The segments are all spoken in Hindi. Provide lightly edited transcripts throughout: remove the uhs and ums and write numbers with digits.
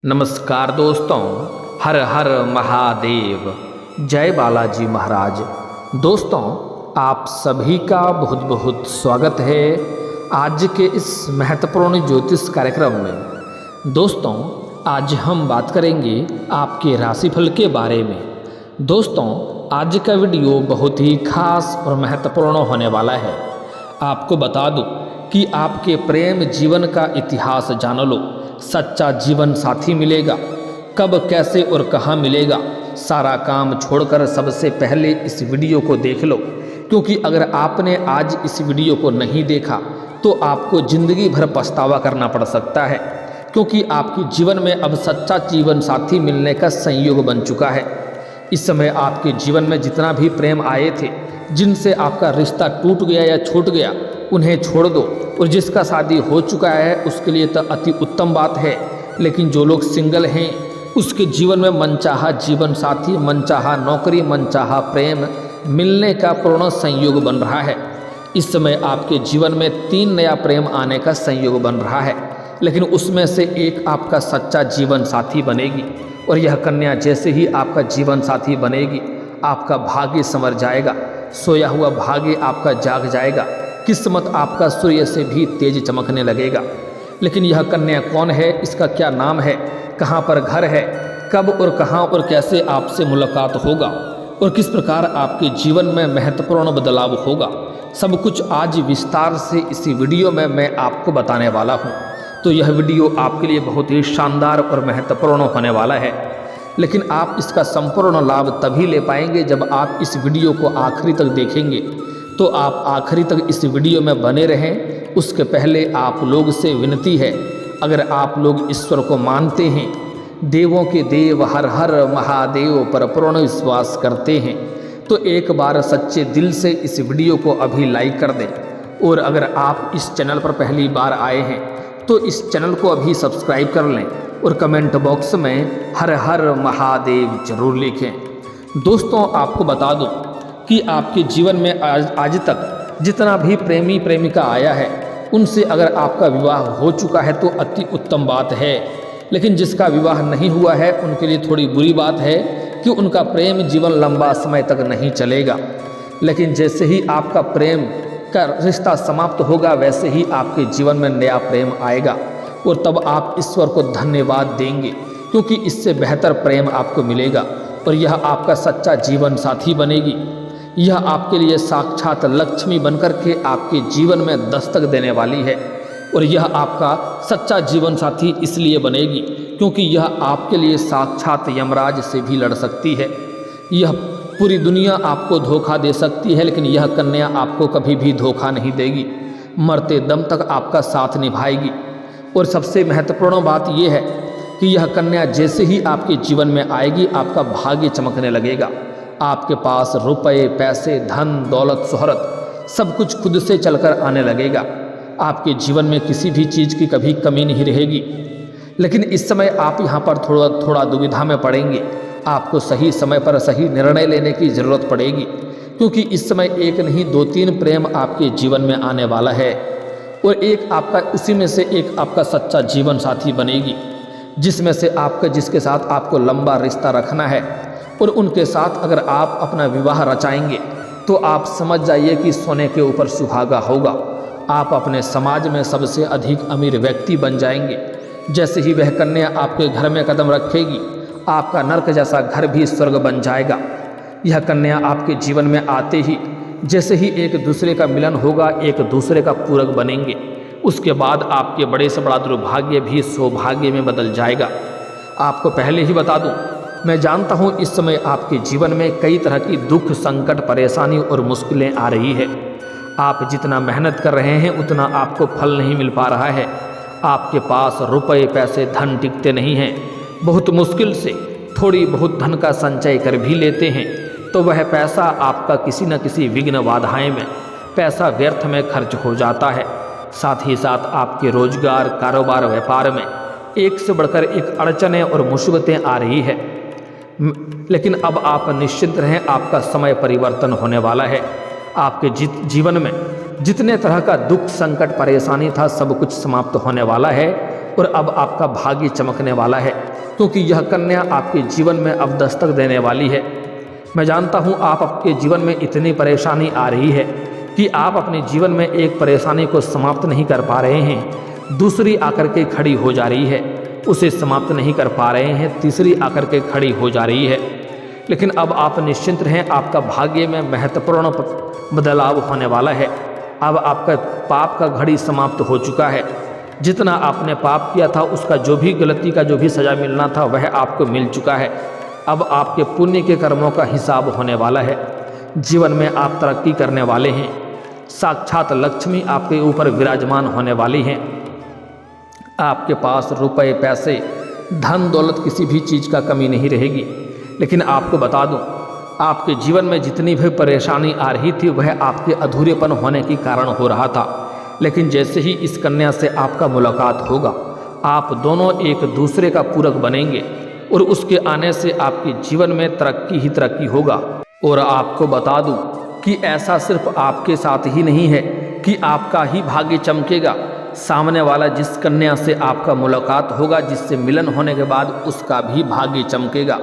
नमस्कार दोस्तों, हर हर महादेव, जय बालाजी महाराज। दोस्तों, आप सभी का बहुत बहुत स्वागत है आज के इस महत्वपूर्ण ज्योतिष कार्यक्रम में। दोस्तों, आज हम बात करेंगे आपके राशिफल के बारे में। दोस्तों, आज का वीडियो बहुत ही खास और महत्वपूर्ण होने वाला है। आपको बता दूं कि आपके प्रेम जीवन का इतिहास जान लो। सच्चा जीवन साथी मिलेगा, कब कैसे और कहाँ मिलेगा, सारा काम छोड़कर सबसे पहले इस वीडियो को देख लो, क्योंकि अगर आपने आज इस वीडियो को नहीं देखा तो आपको ज़िंदगी भर पछतावा करना पड़ सकता है, क्योंकि आपके जीवन में अब सच्चा जीवन साथी मिलने का संयोग बन चुका है। इस समय आपके जीवन में जितना भी प्रेम आए थे, जिनसे आपका रिश्ता टूट गया या छूट गया, उन्हें छोड़ दो, और जिसका शादी हो चुका है उसके लिए तो अति उत्तम बात है। लेकिन जो लोग सिंगल हैं, उसके जीवन में मनचाहा जीवन साथी, मनचाहा नौकरी, मनचाहा प्रेम मिलने का पूर्ण संयोग बन रहा है। इस समय आपके जीवन में 3 नया प्रेम आने का संयोग बन रहा है, लेकिन उसमें से एक आपका सच्चा जीवन साथी बनेगी, और यह कन्या जैसे ही आपका जीवन साथी बनेगी, आपका भाग्य संवर जाएगा, सोया हुआ भाग्य आपका जाग जाएगा, किस्मत आपका सूर्य से भी तेज चमकने लगेगा। लेकिन यह कन्या कौन है, इसका क्या नाम है, कहाँ पर घर है, कब और कहाँ और कैसे आपसे मुलाकात होगा, और किस प्रकार आपके जीवन में महत्वपूर्ण बदलाव होगा, सब कुछ आज विस्तार से इसी वीडियो में मैं आपको बताने वाला हूँ। तो यह वीडियो आपके लिए बहुत ही शानदार और महत्वपूर्ण होने वाला है, लेकिन आप इसका संपूर्ण लाभ तभी ले पाएंगे जब आप इस वीडियो को आखिरी तक देखेंगे। तो आप आखिरी तक इस वीडियो में बने रहें। उसके पहले आप लोग से विनती है, अगर आप लोग ईश्वर को मानते हैं, देवों के देव हर हर महादेव पर पूर्ण विश्वास करते हैं, तो एक बार सच्चे दिल से इस वीडियो को अभी लाइक कर दें। और अगर आप इस चैनल पर पहली बार आए हैं तो इस चैनल को अभी सब्सक्राइब कर लें, और कमेंट बॉक्स में हर हर महादेव जरूर लिखें। दोस्तों, आपको बता दूं कि आपके जीवन में आज तक जितना भी प्रेमी प्रेमिका आया है, उनसे अगर आपका विवाह हो चुका है तो अति उत्तम बात है। लेकिन जिसका विवाह नहीं हुआ है उनके लिए थोड़ी बुरी बात है कि उनका प्रेम जीवन लंबा समय तक नहीं चलेगा। लेकिन जैसे ही आपका प्रेम का रिश्ता समाप्त होगा, वैसे ही आपके जीवन में नया प्रेम आएगा, और तब आप ईश्वर को धन्यवाद देंगे, क्योंकि इससे बेहतर प्रेम आपको मिलेगा, और यह आपका सच्चा जीवन साथी बनेगी। यह आपके लिए साक्षात लक्ष्मी बनकर के आपके जीवन में दस्तक देने वाली है, और यह आपका सच्चा जीवन साथी इसलिए बनेगी क्योंकि यह आपके लिए साक्षात यमराज से भी लड़ सकती है। यह पूरी दुनिया आपको धोखा दे सकती है, लेकिन यह कन्या आपको कभी भी धोखा नहीं देगी, मरते दम तक आपका साथ निभाएगी। और सबसे महत्वपूर्ण बात यह है कि यह कन्या जैसे ही आपके जीवन में आएगी, आपका भाग्य चमकने लगेगा। आपके पास रुपए, पैसे, धन, दौलत, शोहरत सब कुछ खुद से चलकर आने लगेगा। आपके जीवन में किसी भी चीज़ की कभी कमी नहीं रहेगी। लेकिन इस समय आप यहाँ पर थोड़ा दुविधा में पड़ेंगे। आपको सही समय पर सही निर्णय लेने की ज़रूरत पड़ेगी, क्योंकि इस समय एक नहीं 2-3 प्रेम आपके जीवन में आने वाला है, और एक आपका उसी में से एक आपका सच्चा जीवन साथी बनेगी, जिसमें से जिसके साथ आपको लंबा रिश्ता रखना है, और उनके साथ अगर आप अपना विवाह रचाएंगे तो आप समझ जाइए कि सोने के ऊपर सुहागा होगा। आप अपने समाज में सबसे अधिक अमीर व्यक्ति बन जाएंगे। जैसे ही वह कन्या आपके घर में कदम रखेगी, आपका नर्क जैसा घर भी स्वर्ग बन जाएगा। यह कन्या आपके जीवन में आते ही जैसे ही एक दूसरे का मिलन होगा, एक दूसरे का पूरक बनेंगे, उसके बाद आपके बड़े से बड़ा दुर्भाग्य भी सौभाग्य में बदल जाएगा। आपको पहले ही बता दूं, मैं जानता हूं इस समय आपके जीवन में कई तरह की दुख, संकट, परेशानी और मुश्किलें आ रही है। आप जितना मेहनत कर रहे हैं उतना आपको फल नहीं मिल पा रहा है। आपके पास रुपए, पैसे, धन टिकते नहीं हैं। बहुत मुश्किल से थोड़ी बहुत धन का संचय कर भी लेते हैं तो वह पैसा आपका किसी न किसी विघ्न बाधाएं में, पैसा व्यर्थ में खर्च हो जाता है। साथ ही साथ आपके रोजगार, कारोबार, व्यापार में एक से बढ़कर एक अड़चनें और मुसीबतें आ रही है। लेकिन अब आप निश्चिंत रहें, आपका समय परिवर्तन होने वाला है। आपके जीवन में जितने तरह का दुख, संकट, परेशानी था, सब कुछ समाप्त होने वाला है, और अब आपका भाग्य चमकने वाला है, क्योंकि यह कन्या आपके जीवन में अब दस्तक देने वाली है। मैं जानता हूँ आप आपके जीवन में इतनी परेशानी आ रही है कि आप अपने जीवन में एक परेशानी को समाप्त नहीं कर पा रहे हैं, दूसरी आकर के खड़ी हो जा रही है, उसे समाप्त नहीं कर पा रहे हैं, तीसरी आकर के खड़ी हो जा रही है। लेकिन अब आप निश्चिंत रहें, आपका भाग्य में महत्वपूर्ण बदलाव होने वाला है। अब आपका पाप का घड़ी समाप्त हो चुका है। जितना आपने पाप किया था उसका जो भी गलती का जो भी सज़ा मिलना था वह आपको मिल चुका है। अब आपके पुण्य के कर्मों का हिसाब होने वाला है। जीवन में आप तरक्की करने वाले हैं। साक्षात लक्ष्मी आपके ऊपर विराजमान होने वाली हैं। आपके पास रुपए, पैसे, धन दौलत किसी भी चीज़ का कमी नहीं रहेगी। लेकिन आपको बता दूं, आपके जीवन में जितनी भी परेशानी आ रही थी वह आपके अधूरेपन होने के कारण हो रहा था। लेकिन जैसे ही इस कन्या से आपका मुलाकात होगा, आप दोनों एक दूसरे का पूरक बनेंगे और उसके आने से आपके जीवन में तरक्की ही तरक्की होगा। और आपको बता दूं कि ऐसा सिर्फ आपके साथ ही नहीं है कि आपका ही भाग्य चमकेगा, सामने वाला जिस कन्या से आपका मुलाकात होगा, जिससे मिलन होने के बाद उसका भी भाग्य चमकेगा,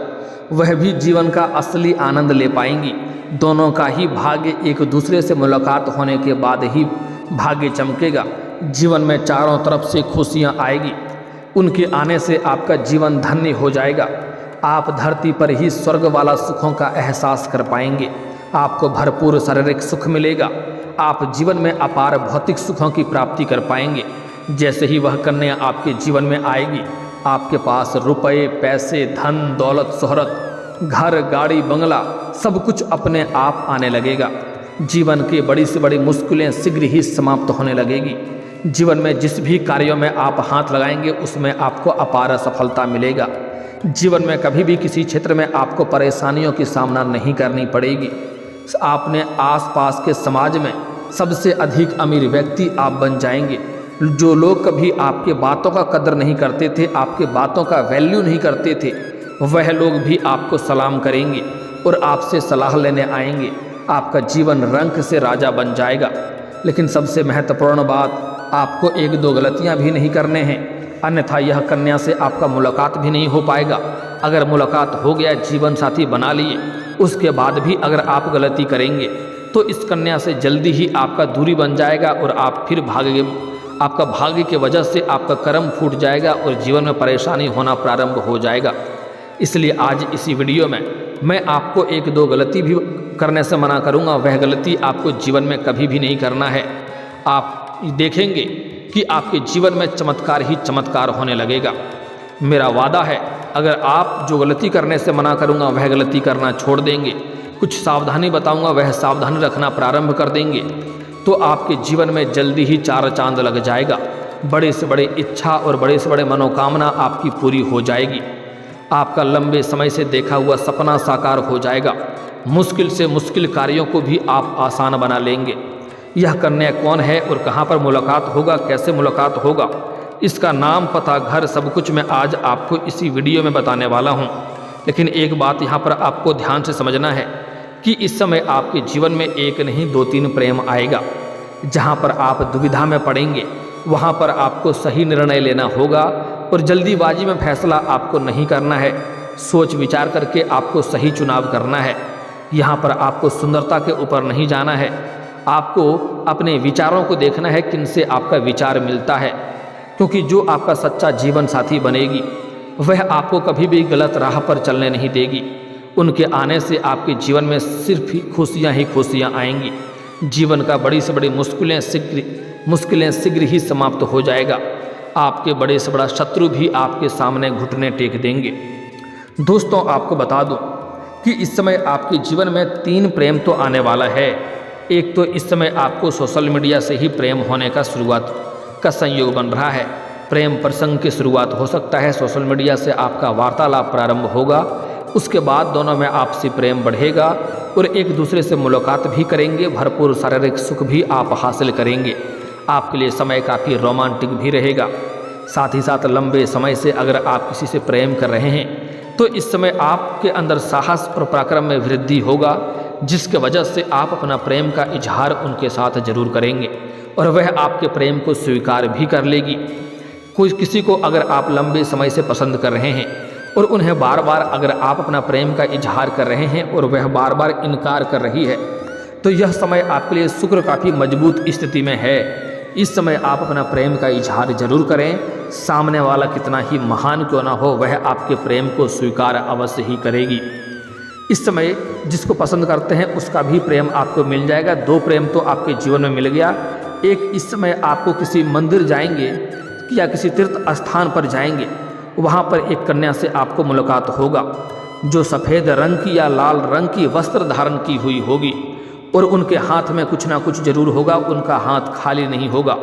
वह भी जीवन का असली आनंद ले पाएंगी। दोनों का ही भाग्य एक दूसरे से मुलाकात होने के बाद ही भाग्य चमकेगा। जीवन में चारों तरफ से खुशियां आएगी। उनके आने से आपका जीवन धन्य हो जाएगा। आप धरती पर ही स्वर्ग वाला सुखों का एहसास कर पाएंगे। आपको भरपूर शारीरिक सुख मिलेगा। आप जीवन में अपार भौतिक सुखों की प्राप्ति कर पाएंगे। जैसे ही वह कन्या आपके जीवन में आएगी, आपके पास रुपए, पैसे, धन दौलत, शोहरत, घर, गाड़ी, बंगला सब कुछ अपने आप आने लगेगा। जीवन की बड़ी से बड़ी मुश्किलें शीघ्र ही समाप्त होने लगेगी। जीवन में जिस भी कार्यों में आप हाथ लगाएंगे उसमें आपको अपार सफलता मिलेगा। जीवन में कभी भी किसी क्षेत्र में आपको परेशानियों की सामना नहीं करनी पड़ेगी। आपने आसपास के समाज में सबसे अधिक अमीर व्यक्ति आप बन जाएंगे। जो लोग कभी आपके बातों का कदर नहीं करते थे, आपके बातों का वैल्यू नहीं करते थे, वह लोग भी आपको सलाम करेंगे और आपसे सलाह लेने आएंगे। आपका जीवन रंग से राजा बन जाएगा। लेकिन सबसे महत्वपूर्ण बात, आपको एक दो गलतियां भी नहीं करने हैं, अन्यथा यह कन्या से आपका मुलाकात भी नहीं हो पाएगा। अगर मुलाकात हो गया, जीवन साथी बना लिए, उसके बाद भी अगर आप गलती करेंगे तो इस कन्या से जल्दी ही आपका दूरी बन जाएगा और आप फिर आपका भाग्य की वजह से आपका कर्म फूट जाएगा और जीवन में परेशानी होना प्रारंभ हो जाएगा। इसलिए आज इसी वीडियो में मैं आपको एक दो गलती भी करने से मना करूंगा। वह गलती आपको जीवन में कभी भी नहीं करना है। आप देखेंगे कि आपके जीवन में चमत्कार ही चमत्कार होने लगेगा। मेरा वादा है, अगर आप जो गलती करने से मना करूंगा वह गलती करना छोड़ देंगे, कुछ सावधानी बताऊंगा वह सावधानी रखना प्रारंभ कर देंगे, तो आपके जीवन में जल्दी ही चार चांद लग जाएगा। बड़े से बड़े इच्छा और बड़े से बड़े मनोकामना आपकी पूरी हो जाएगी। आपका लंबे समय से देखा हुआ सपना साकार हो जाएगा। मुश्किल से मुश्किल कार्यों को भी आप आसान बना लेंगे। यह कन्या कौन है और कहाँ पर मुलाकात होगा, कैसे मुलाकात होगा, इसका नाम, पता, घर सब कुछ मैं आज आपको इसी वीडियो में बताने वाला हूँ। लेकिन एक बात यहाँ पर आपको ध्यान से समझना है कि इस समय आपके जीवन में एक नहीं दो तीन प्रेम आएगा। जहाँ पर आप दुविधा में पड़ेंगे वहाँ पर आपको सही निर्णय लेना होगा और जल्दीबाजी में फैसला आपको नहीं करना है। सोच विचार करके आपको सही चुनाव करना है। यहाँ पर आपको सुंदरता के ऊपर नहीं जाना है। आपको अपने विचारों को देखना है, किनसे आपका विचार मिलता है, क्योंकि जो आपका सच्चा जीवन साथी बनेगी वह आपको कभी भी गलत राह पर चलने नहीं देगी। उनके आने से आपके जीवन में सिर्फ ही खुशियाँ आएंगी। जीवन का बड़ी से बड़ी मुश्किलें शीघ्र ही समाप्त हो जाएगा। आपके बड़े से बड़ा शत्रु भी आपके सामने घुटने टेक देंगे। दोस्तों, आपको बता दूं कि इस समय आपके जीवन में तीन प्रेम तो आने वाला है। एक तो इस समय आपको सोशल मीडिया से ही प्रेम होने का शुरुआत का संयोग बन रहा है। प्रेम प्रसंग की शुरुआत हो सकता है, सोशल मीडिया से आपका वार्तालाप प्रारंभ होगा। उसके बाद दोनों में आपसी प्रेम बढ़ेगा और एक दूसरे से मुलाकात भी करेंगे। भरपूर शारीरिक सुख भी आप हासिल करेंगे। आपके लिए समय काफ़ी रोमांटिक भी रहेगा। साथ ही साथ लंबे समय से अगर आप किसी से प्रेम कर रहे हैं तो इस समय आपके अंदर साहस और पराक्रम में वृद्धि होगा, जिसके वजह से आप अपना प्रेम का इजहार उनके साथ जरूर करेंगे और वह आपके प्रेम को स्वीकार भी कर लेगी। कोई किसी को अगर आप लंबे समय से पसंद कर रहे हैं और उन्हें बार बार अगर आप अपना प्रेम का इजहार कर रहे हैं और वह बार बार इनकार कर रही है, तो यह समय आपके लिए शुक्र काफ़ी मजबूत स्थिति में है। इस समय आप अपना प्रेम का इजहार जरूर करें। सामने वाला कितना ही महान क्यों ना हो, वह आपके प्रेम को स्वीकार अवश्य ही करेगी। इस समय जिसको पसंद करते हैं उसका भी प्रेम आपको मिल जाएगा। 2 प्रेम तो आपके जीवन में मिल गया। एक, इस समय आपको किसी मंदिर जाएंगे या किसी तीर्थ स्थान पर जाएंगे, वहाँ पर एक कन्या से आपको मुलाकात होगा जो सफ़ेद रंग की या लाल रंग की वस्त्र धारण की हुई होगी और उनके हाथ में कुछ ना कुछ जरूर होगा, उनका हाथ खाली नहीं होगा।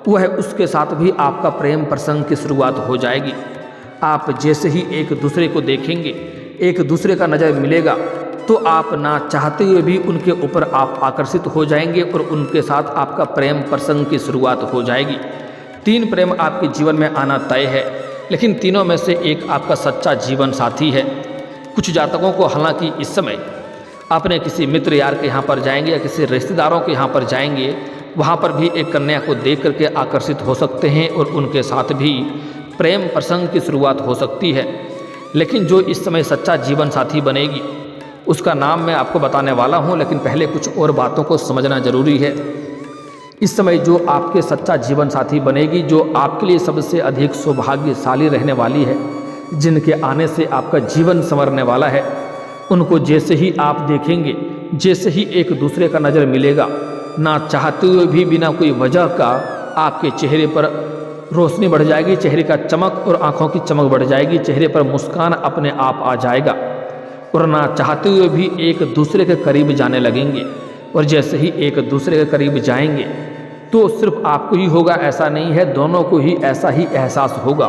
वह उसके साथ भी आपका प्रेम प्रसंग की शुरुआत हो जाएगी। आप जैसे ही एक दूसरे को देखेंगे, एक दूसरे का नज़र मिलेगा, तो आप ना चाहते हुए भी उनके ऊपर आप आकर्षित हो जाएंगे और उनके साथ आपका प्रेम प्रसंग की शुरुआत हो जाएगी। 3 प्रेम आपके जीवन में आना तय है, लेकिन तीनों में से एक आपका सच्चा जीवन साथी है। कुछ जातकों को हालांकि इस समय अपने किसी मित्र यार के यहाँ पर जाएंगे या किसी रिश्तेदारों के यहाँ पर जाएंगे, वहाँ पर भी एक कन्या को देख करके आकर्षित हो सकते हैं और उनके साथ भी प्रेम प्रसंग की शुरुआत हो सकती है। लेकिन जो इस समय सच्चा जीवन साथी बनेगी उसका नाम मैं आपको बताने वाला हूँ, लेकिन पहले कुछ और बातों को समझना जरूरी है। इस समय जो आपके सच्चा जीवन साथी बनेगी, जो आपके लिए सबसे अधिक सौभाग्यशाली रहने वाली है, जिनके आने से आपका जीवन संवरने वाला है, उनको जैसे ही आप देखेंगे, जैसे ही एक दूसरे का नज़र मिलेगा, ना चाहते हुए भी बिना कोई वजह का आपके चेहरे पर रोशनी बढ़ जाएगी, चेहरे का चमक और आंखों की चमक बढ़ जाएगी, चेहरे पर मुस्कान अपने आप आ जाएगा और ना चाहते हुए भी एक दूसरे के करीब जाने लगेंगे। और जैसे ही एक दूसरे के करीब जाएंगे तो सिर्फ आपको ही होगा ऐसा नहीं है, दोनों को ही ऐसा ही एहसास होगा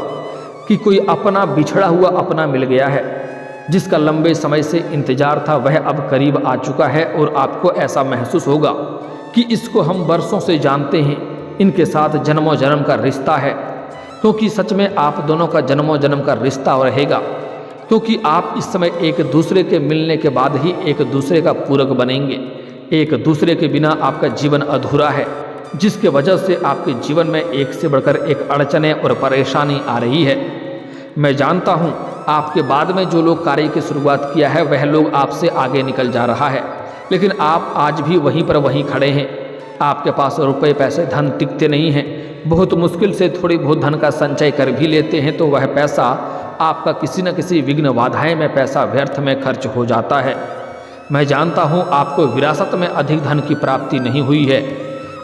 कि कोई अपना बिछड़ा हुआ अपना मिल गया है। जिसका लंबे समय से इंतजार था वह अब करीब आ चुका है और आपको ऐसा महसूस होगा कि इसको हम बरसों से जानते हैं, इनके साथ जन्मों जन्म का रिश्ता है। क्योंकि सच में आप दोनों का जन्मों जन्म का रिश्ता रहेगा, क्योंकि आप इस समय एक दूसरे के मिलने के बाद ही एक दूसरे का पूरक बनेंगे। एक दूसरे के बिना आपका जीवन अधूरा है, जिसके वजह से आपके जीवन में एक से बढ़कर एक अड़चनें और परेशानी आ रही है। मैं जानता हूँ आपके बाद में जो लोग कार्य की शुरुआत किया है वह लोग आपसे आगे निकल जा रहा है, लेकिन आप आज भी वहीं पर वहीं खड़े हैं। आपके पास रुपए पैसे धन टिकते नहीं हैं। बहुत मुश्किल से थोड़ी बहुत धन का संचय कर भी लेते हैं तो वह पैसा आपका किसी न किसी विघ्न बाधाएं में पैसा व्यर्थ में खर्च हो जाता है। मैं जानता हूँ आपको विरासत में अधिक धन की प्राप्ति नहीं हुई है।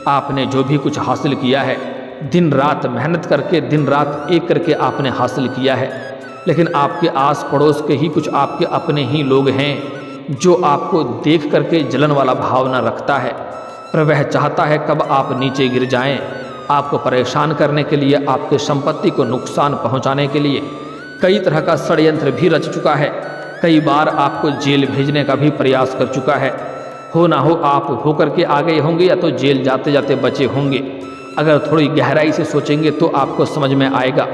आपने जो भी कुछ हासिल किया है दिन रात मेहनत करके, दिन रात एक करके आपने हासिल किया है, लेकिन आपके आस पड़ोस के ही कुछ आपके अपने ही लोग हैं जो आपको देख करके जलन वाला भावना रखता है और वह चाहता है कब आप नीचे गिर जाएं। आपको परेशान करने के लिए, आपके संपत्ति को नुकसान पहुंचाने के लिए कई तरह का षड्यंत्र भी रच चुका है। कई बार आपको जेल भेजने का भी प्रयास कर चुका है। हो ना हो आप होकर के आ गए होंगे या तो जेल जाते जाते बचे होंगे। अगर थोड़ी गहराई से सोचेंगे तो आपको समझ में आएगा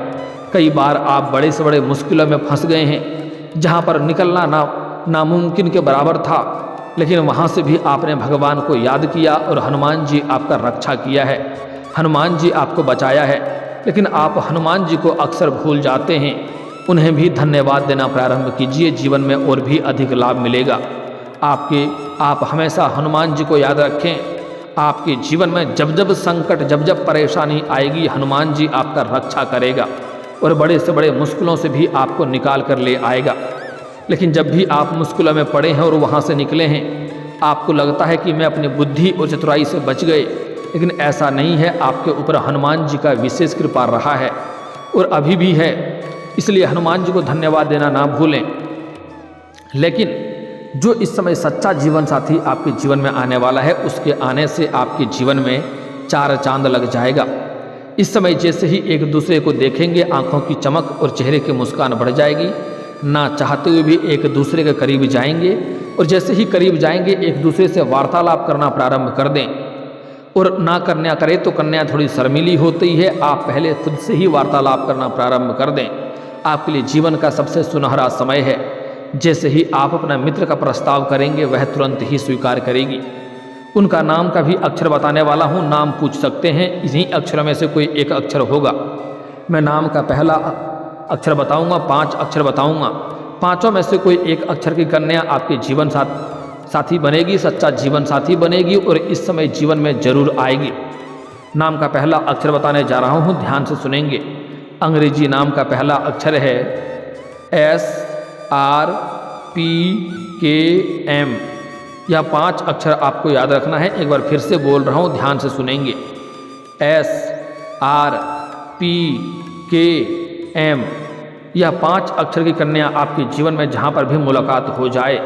कई बार आप बड़े से बड़े मुश्किलों में फंस गए हैं, जहाँ पर निकलना नामुमकिन के बराबर था, लेकिन वहाँ से भी आपने भगवान को याद किया और हनुमान जी आपका रक्षा किया है, हनुमान जी आपको बचाया है। लेकिन आप हनुमान जी को अक्सर भूल जाते हैं। उन्हें भी धन्यवाद देना प्रारंभ कीजिए, जीवन में और भी अधिक लाभ मिलेगा। आप हमेशा हनुमान जी को याद रखें। आपके जीवन में जब जब संकट, जब जब परेशानी आएगी, हनुमान जी आपका रक्षा करेगा और बड़े से बड़े मुश्किलों से भी आपको निकाल कर ले आएगा। लेकिन जब भी आप मुश्किलों में पड़े हैं और वहाँ से निकले हैं, आपको लगता है कि मैं अपनी बुद्धि और चतुराई से बच गए, लेकिन ऐसा नहीं है। आपके ऊपर हनुमान जी का विशेष कृपा रहा है और अभी भी है, इसलिए हनुमान जी को धन्यवाद देना ना भूलें। लेकिन जो इस समय सच्चा जीवन साथी आपके जीवन में आने वाला है, उसके आने से आपके जीवन में 4 चांद लग जाएगा। इस समय जैसे ही एक दूसरे को देखेंगे, आंखों की चमक और चेहरे की मुस्कान बढ़ जाएगी। ना चाहते हुए भी एक दूसरे के करीब जाएंगे और जैसे ही करीब जाएंगे एक दूसरे से वार्तालाप करना प्रारंभ कर दें। और ना कन्या करे तो कन्या थोड़ी शर्मीली होती है, आप पहले खुद से ही वार्तालाप करना प्रारंभ कर दें। आपके लिए जीवन का सबसे सुनहरा समय है। जैसे ही आप अपना मित्र का प्रस्ताव करेंगे वह तुरंत ही स्वीकार करेगी। उनका नाम का भी अक्षर बताने वाला हूँ, नाम पूछ सकते हैं, इन्हीं अक्षरों में से कोई एक अक्षर होगा। मैं नाम का पहला अक्षर बताऊंगा, 5 अक्षर बताऊंगा। पांचों में से कोई एक अक्षर की कन्या आपके जीवन साथी बनेगी, सच्चा जीवन साथी बनेगी और इस समय जीवन में जरूर आएगी। नाम का पहला अक्षर बताने जा रहा हूँ, ध्यान से सुनेंगे। अंग्रेजी नाम का पहला अक्षर है SRPKM। यह 5 अक्षर आपको याद रखना है। एक बार फिर से बोल रहा हूँ, ध्यान से सुनेंगे। SRPKM। यह 5 अक्षर की कन्या आपके जीवन में जहाँ पर भी मुलाकात हो जाए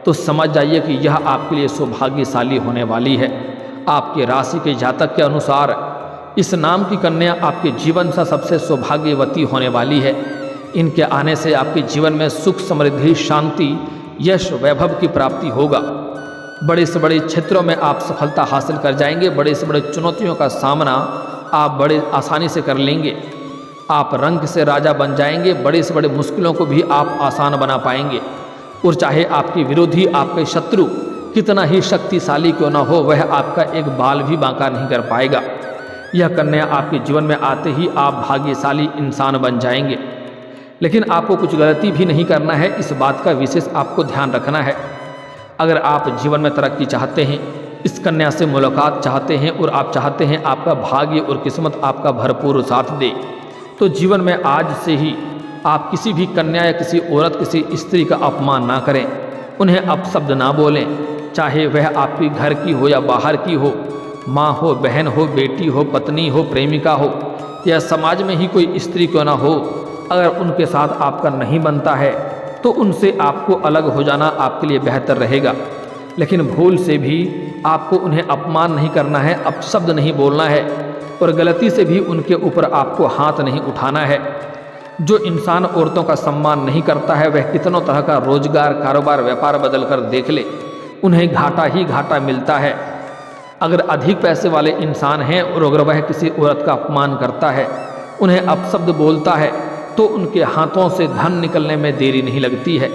तो समझ जाइए कि यह आपके लिए सौभाग्यशाली होने वाली है। आपके राशि के जातक के अनुसार इस नाम की कन्या आपके जीवन से सबसे सौभाग्यवती होने वाली है। इनके आने से आपके जीवन में सुख, समृद्धि, शांति, यश, वैभव की प्राप्ति होगा। बड़े से बड़े क्षेत्रों में आप सफलता हासिल कर जाएंगे। बड़े से बड़े चुनौतियों का सामना आप बड़े आसानी से कर लेंगे। आप रंग से राजा बन जाएंगे। बड़े से बड़े मुश्किलों को भी आप आसान बना पाएंगे। और चाहे आपके विरोधी, आपके शत्रु कितना ही शक्तिशाली क्यों ना हो, वह आपका एक बाल भी बांका नहीं कर पाएगा। यह कन्या आपके जीवन में आते ही आप भाग्यशाली इंसान बन जाएंगे। लेकिन आपको कुछ गलती भी नहीं करना है, इस बात का विशेष आपको ध्यान रखना है। अगर आप जीवन में तरक्की चाहते हैं, इस कन्या से मुलाकात चाहते हैं और आप चाहते हैं आपका भाग्य और किस्मत आपका भरपूर साथ दे, तो जीवन में आज से ही आप किसी भी कन्या या किसी औरत, किसी स्त्री का अपमान ना करें। उन्हें अपशब्द ना बोलें, चाहे वह आपकी घर की हो या बाहर की हो, माँ हो, बहन हो, बेटी हो, पत्नी हो, प्रेमिका हो या समाज में ही कोई स्त्री क्यों ना हो। अगर उनके साथ आपका नहीं बनता है तो उनसे आपको अलग हो जाना आपके लिए बेहतर रहेगा। लेकिन भूल से भी आपको उन्हें अपमान नहीं करना है, अपशब्द नहीं बोलना है और गलती से भी उनके ऊपर आपको हाथ नहीं उठाना है। जो इंसान औरतों का सम्मान नहीं करता है, वह कितनों तरह का रोजगार, कारोबार, व्यापार बदल कर देख ले, उन्हें घाटा ही घाटा मिलता है। अगर अधिक पैसे वाले इंसान हैं और अगर वह किसी औरत का अपमान करता है, उन्हें अपशब्द बोलता है, तो उनके हाथों से धन निकलने में देरी नहीं लगती है।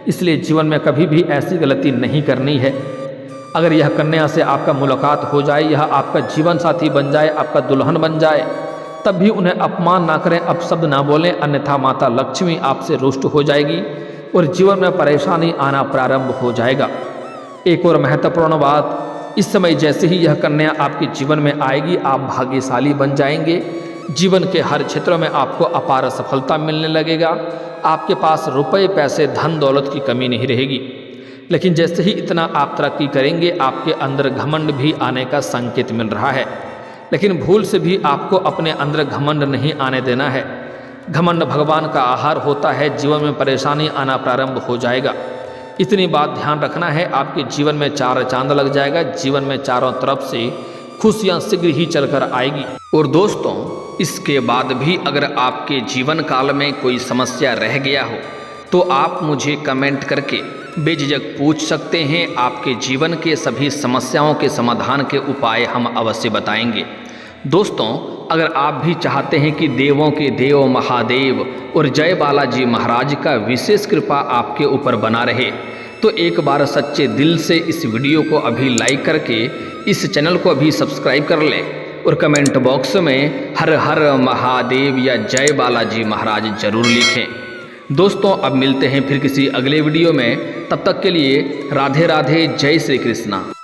इसलिए जीवन में कभी भी ऐसी गलती नहीं करनी है। अगर यह कन्या से आपका मुलाकात हो जाए, यह आपका जीवन साथी बन जाए, आपका दुल्हन बन जाए, तब भी उन्हें अपमान ना करें, अपशब्द ना बोलें, अन्यथा माता लक्ष्मी आपसे रुष्ट हो जाएगी और जीवन में परेशानी आना प्रारंभ हो जाएगा। एक और महत्वपूर्ण बात, इस समय जैसे ही यह कन्या आपके जीवन में आएगी, आप भाग्यशाली बन जाएंगे। जीवन के हर क्षेत्रों में आपको अपार सफलता मिलने लगेगा। आपके पास रुपए, पैसे, धन दौलत की कमी नहीं रहेगी। लेकिन जैसे ही इतना आप तरक्की करेंगे, आपके अंदर घमंड भी आने का संकेत मिल रहा है। लेकिन भूल से भी आपको अपने अंदर घमंड नहीं आने देना है। घमंड भगवान का आहार होता है, जीवन में परेशानी आना प्रारंभ हो जाएगा। इतनी बात ध्यान रखना है, आपके जीवन में 4 चांद लग जाएगा। जीवन में चारों तरफ से खुशियां शीघ्र ही चलकर आएगी। और दोस्तों, इसके बाद भी अगर आपके जीवन काल में कोई समस्या रह गया हो तो आप मुझे कमेंट करके बेझिझक पूछ सकते हैं। आपके जीवन के सभी समस्याओं के समाधान के उपाय हम अवश्य बताएंगे। दोस्तों, अगर आप भी चाहते हैं कि देवों के देव महादेव और जय बालाजी महाराज का विशेष कृपा आपके ऊपर बना रहे, तो एक बार सच्चे दिल से इस वीडियो को अभी लाइक करके इस चैनल को अभी सब्सक्राइब कर लें और कमेंट बॉक्स में हर हर महादेव या जय बालाजी महाराज जरूर लिखें। दोस्तों, अब मिलते हैं फिर किसी अगले वीडियो में। तब तक के लिए राधे राधे, जय श्री कृष्णा।